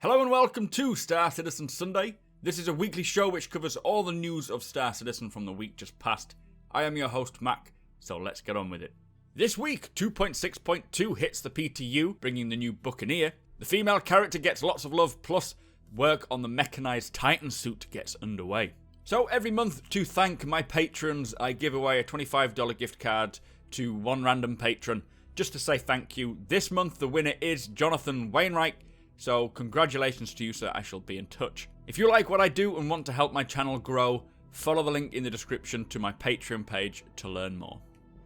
Hello and welcome to Star Citizen Sunday. This is a weekly show which covers all the news of Star Citizen from the week just past. I am your host Mac, so let's get on with it. This week, 2.6.2 hits the PTU, bringing the new Buccaneer. The female character gets lots of love, plus work on the Mechanised Titan suit gets underway. So every month, to thank my patrons, I give away a $25 gift card to one random patron, just to say thank you. This month, the winner is Jonathan Wainwright. So congratulations to you, sir. I shall be in touch. If you like what I do and want to help my channel grow, follow the link in the description to my Patreon page to learn more.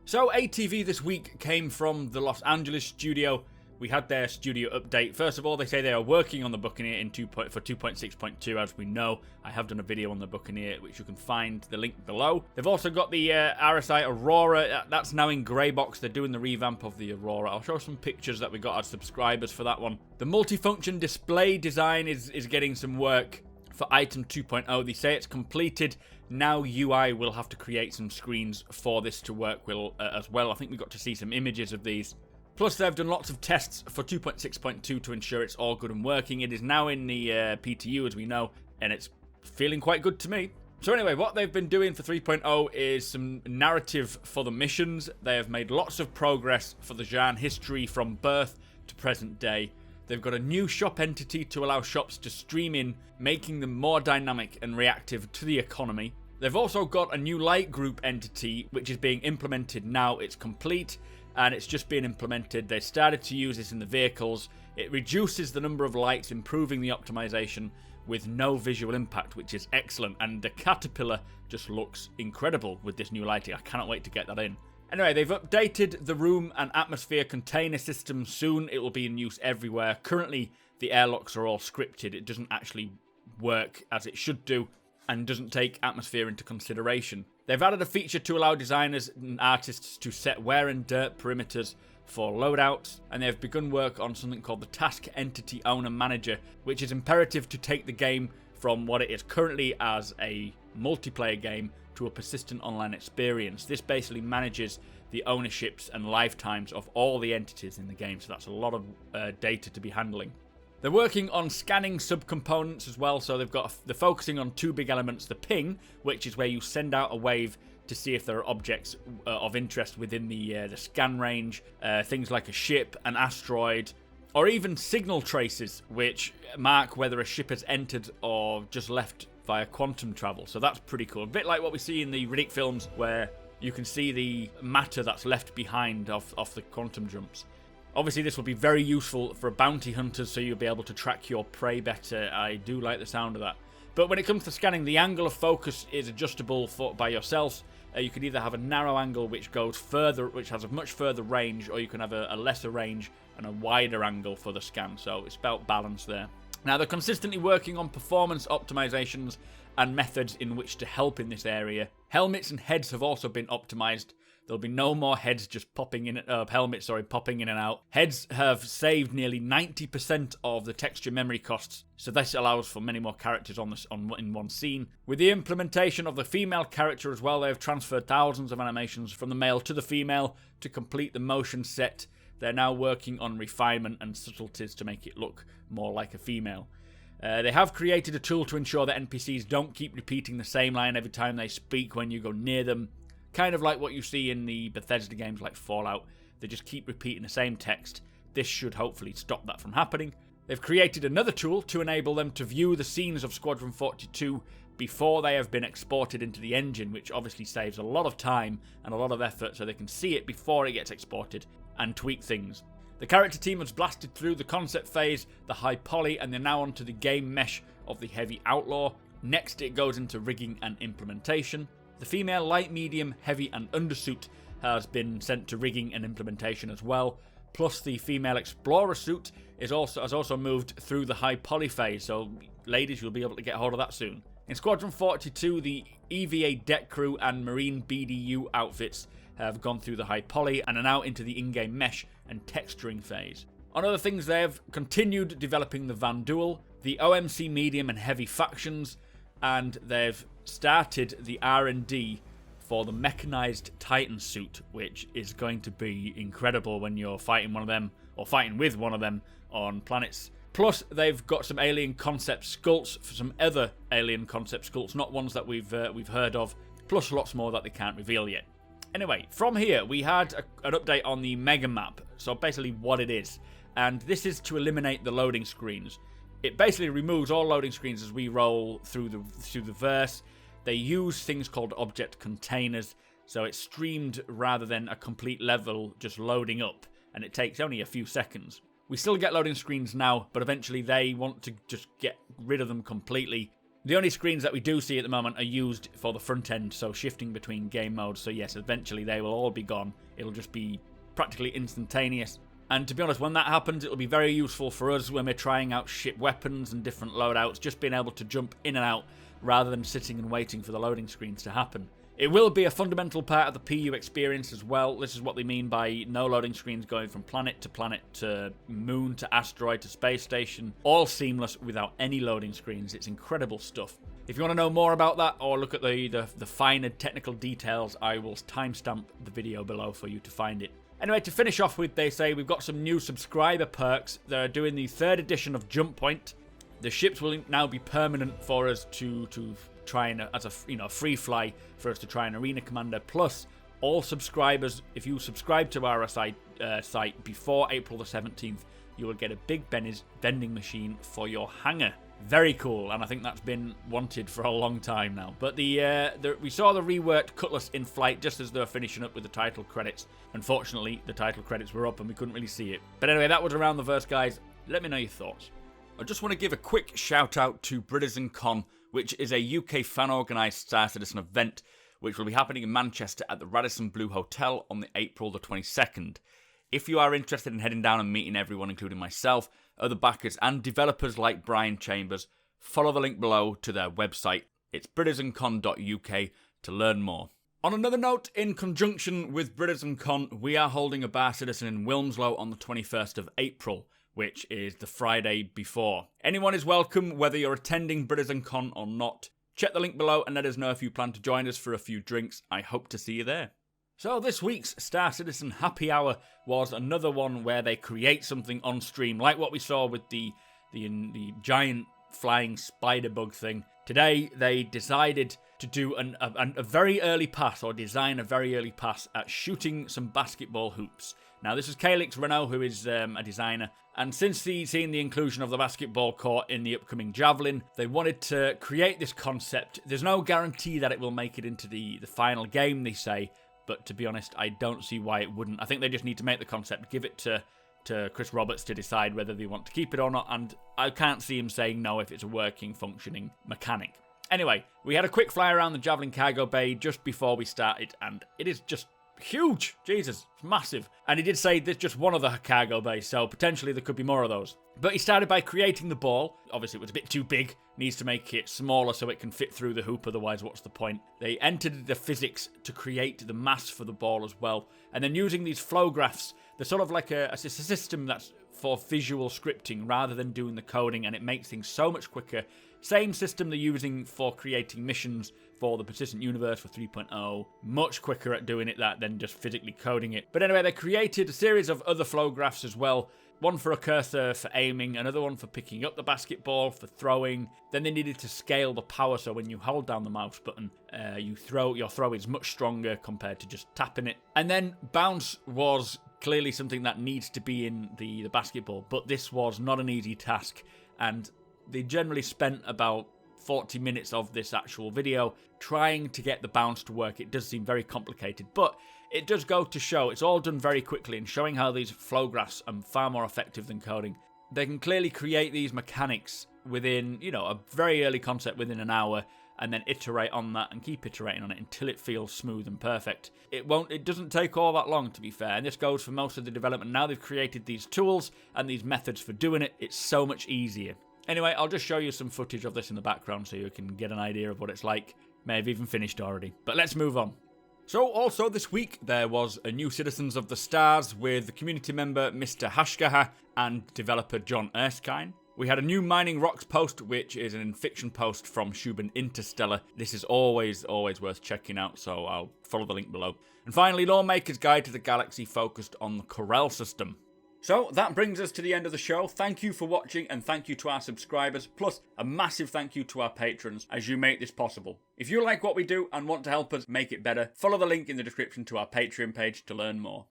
So ATV this week came from the Los Angeles studio. We had their studio update. First of all, they say they are working on the Buccaneer for 2.6.2, as we know. I have done a video on the Buccaneer, which you can find the link below. They've also got the RSI Aurora. That's now in grey box. They're doing the revamp of the Aurora. I'll show some pictures that we got as subscribers for that one. The multifunction display design is getting some work for item 2.0. They say it's completed. Now UI will have to create some screens for this to work as well. I think we got to see some images of these. Plus, they've done lots of tests for 2.6.2 to ensure it's all good and working. It is now in the PTU, as we know, and it's feeling quite good to me. So anyway, what they've been doing for 3.0 is some narrative for the missions. They have made lots of progress for the Jeanne history from birth to present day. They've got a new shop entity to allow shops to stream in, making them more dynamic and reactive to the economy. They've also got a new light group entity, which is being implemented now. It's complete, and it's just been implemented. They started to use this in the vehicles. It reduces the number of lights, improving the optimization with no visual impact, which is excellent. And the Caterpillar just looks incredible with this new lighting. I cannot wait to get that in. Anyway, they've updated the room and atmosphere container system soon. It will be in use everywhere. Currently, the airlocks are all scripted. It doesn't actually work as it should do and doesn't take atmosphere into consideration. They've added a feature to allow designers and artists to set wear and dirt perimeters for loadouts, and they've begun work on something called the Task Entity Owner Manager, which is imperative to take the game from what it is currently as a multiplayer game to a persistent online experience. This basically manages the ownerships and lifetimes of all the entities in the game, so that's a lot of data to be handling. They're working on scanning subcomponents as well, so they're focusing on two big elements: the ping, which is where you send out a wave to see if there are objects of interest within the scan range, things like a ship, an asteroid, or even signal traces, which mark whether a ship has entered or just left via quantum travel. So that's pretty cool. A bit like what we see in the Riddick films, where you can see the matter that's left behind off the quantum jumps. Obviously, this will be very useful for bounty hunters, so you'll be able to track your prey better. I do like the sound of that. But when it comes to scanning, the angle of focus is adjustable by yourself. You can either have a narrow angle which goes further, which has a much further range, or you can have a lesser range and a wider angle for the scan. So it's about balance there. Now, they're consistently working on performance optimizations and methods in which to help in this area. Helmets and heads have also been optimized. There'll be no more heads just popping in, popping in and out. Heads have saved nearly 90% of the texture memory costs, so this allows for many more characters in one scene. With the implementation of the female character as well, they have transferred thousands of animations from the male to the female to complete the motion set. They're now working on refinement and subtleties to make it look more like a female. They have created a tool to ensure that NPCs don't keep repeating the same line every time they speak when you go near them. Kind of like what you see in the Bethesda games like Fallout. They just keep repeating the same text. This should hopefully stop that from happening. They've created another tool to enable them to view the scenes of Squadron 42 before they have been exported into the engine, which obviously saves a lot of time and a lot of effort, so they can see it before it gets exported and tweak things. The character team has blasted through the concept phase, the high poly, and they're now onto the game mesh of the heavy outlaw. Next, it goes into rigging and implementation. The female light, medium, heavy, and undersuit has been sent to rigging and implementation as well. Plus, the female explorer suit has also moved through the high poly phase, so ladies, you'll be able to get hold of that soon. In Squadron 42, the EVA deck crew and Marine BDU outfits have gone through the high poly and are now into the in-game mesh and texturing phase. On other things, they have continued developing the Van Duel, the OMC medium and heavy factions, and they've started the R&D for the Mechanized Titan suit, which is going to be incredible when you're fighting one of them, or fighting with one of them on planets Plus, they've got some alien concept sculpts for some other alien concept sculpts, not ones that we've heard of, plus lots more that they can't reveal yet. Anyway, from here, we had an update on the mega map, so basically what it is. And this is to eliminate the loading screens. It basically removes all loading screens as we roll through the verse. They use things called object containers, so it's streamed rather than a complete level just loading up, and it takes only a few seconds. We still get loading screens now, but eventually they want to just get rid of them completely. The only screens that we do see at the moment are used for the front end, so shifting between game modes. So yes, eventually they will all be gone. It'll just be practically instantaneous. And to be honest, when that happens, it'll be very useful for us when we're trying out ship weapons and different loadouts, just being able to jump in and out rather than sitting and waiting for the loading screens to happen. It will be a fundamental part of the PU experience as well. This is what they mean by no loading screens going from planet to moon to asteroid to space station. All seamless without any loading screens. It's incredible stuff. If you want to know more about that or look at the finer technical details, I will timestamp the video below for you to find it. Anyway, to finish off with, they say we've got some new subscriber perks. They're doing the 3rd edition of Jump Point. The ships will now be permanent for us to try and, as a free fly for us to try an arena commander. Plus, all subscribers, if you subscribe to our site before April the 17th, you will get a big vending machine for your hangar. Very cool, and I think that's been wanted for a long time now. But we saw the reworked Cutlass in flight just as they were finishing up with the title credits. Unfortunately, the title credits were up and we couldn't really see it. But anyway, that was Around the Verse, guys. Let me know your thoughts. I just want to give a quick shout out to BritishCon, which is a UK fan-organised Star Citizen event, which will be happening in Manchester at the Radisson Blu Hotel on the April the 22nd. If you are interested in heading down and meeting everyone, including myself, other backers and developers like Brian Chambers, follow the link below to their website. It's BritishCon.uk to learn more. On another note, in conjunction with BritishCon, we are holding a Bar Citizen in Wilmslow on the 21st of April, which is the Friday before. Anyone is welcome, whether you're attending BritishCon or not. Check the link below and let us know if you plan to join us for a few drinks. I hope to see you there. So this week's Star Citizen Happy Hour was another one where they create something on stream, like what we saw with the giant flying spider bug thing. Today they decided to do a very early pass, or design a very early pass at shooting some basketball hoops. Now this is Calix Renault, who is a designer, and since he's seen the inclusion of the basketball court in the upcoming Javelin, they wanted to create this concept. There's no guarantee that it will make it into the final game, they say, but to be honest, I don't see why it wouldn't. I think they just need to make the concept, give it to Chris Roberts to decide whether they want to keep it or not, and I can't see him saying no if it's a working, functioning mechanic. Anyway, we had a quick fly around the Javelin cargo bay just before we started, and it is just huge. Jesus, it's massive. And he did say there's just one of the cargo bays, so potentially there could be more of those. But he started by creating the ball. Obviously, it was a bit too big. Needs to make it smaller so it can fit through the hoop, otherwise what's the point? They entered the physics to create the mass for the ball as well. And then using these flow graphs, they're sort of like a system that's for visual scripting rather than doing the coding, and it makes things so much quicker. Same system they're using for creating missions for the Persistent Universe for 3.0. Much quicker at doing it that than just physically coding it. But anyway, they created a series of other flow graphs as well. One for a cursor for aiming, another one for picking up the basketball, for throwing. Then they needed to scale the power, so when you hold down the mouse button, your throw is much stronger compared to just tapping it. And then bounce was clearly something that needs to be in the basketball, but this was not an easy task, and they generally spent about 40 minutes of this actual video trying to get the bounce to work. It does seem very complicated, but it does go to show it's all done very quickly, and showing how these flow graphs are far more effective than coding. They can clearly create these mechanics within, a very early concept within an hour, and then iterate on that and keep iterating on it until it feels smooth and perfect. It doesn't take all that long, to be fair, and this goes for most of the development. Now they've created these tools and these methods for doing it, it's so much easier. Anyway, I'll just show you some footage of this in the background so you can get an idea of what it's like. May have even finished already, but let's move on. So, also this week, there was a new Citizens of the Stars with the community member Mr. Hashkaha and developer John Erskine. We had a new Mining Rocks post, which is an fiction post from Shubin Interstellar. This is always worth checking out, so I'll follow the link below. And finally, Lawmaker's Guide to the Galaxy focused on the Corel system. So that brings us to the end of the show. Thank you for watching, and thank you to our subscribers, plus a massive thank you to our patrons as you make this possible. If you like what we do and want to help us make it better, follow the link in the description to our Patreon page to learn more.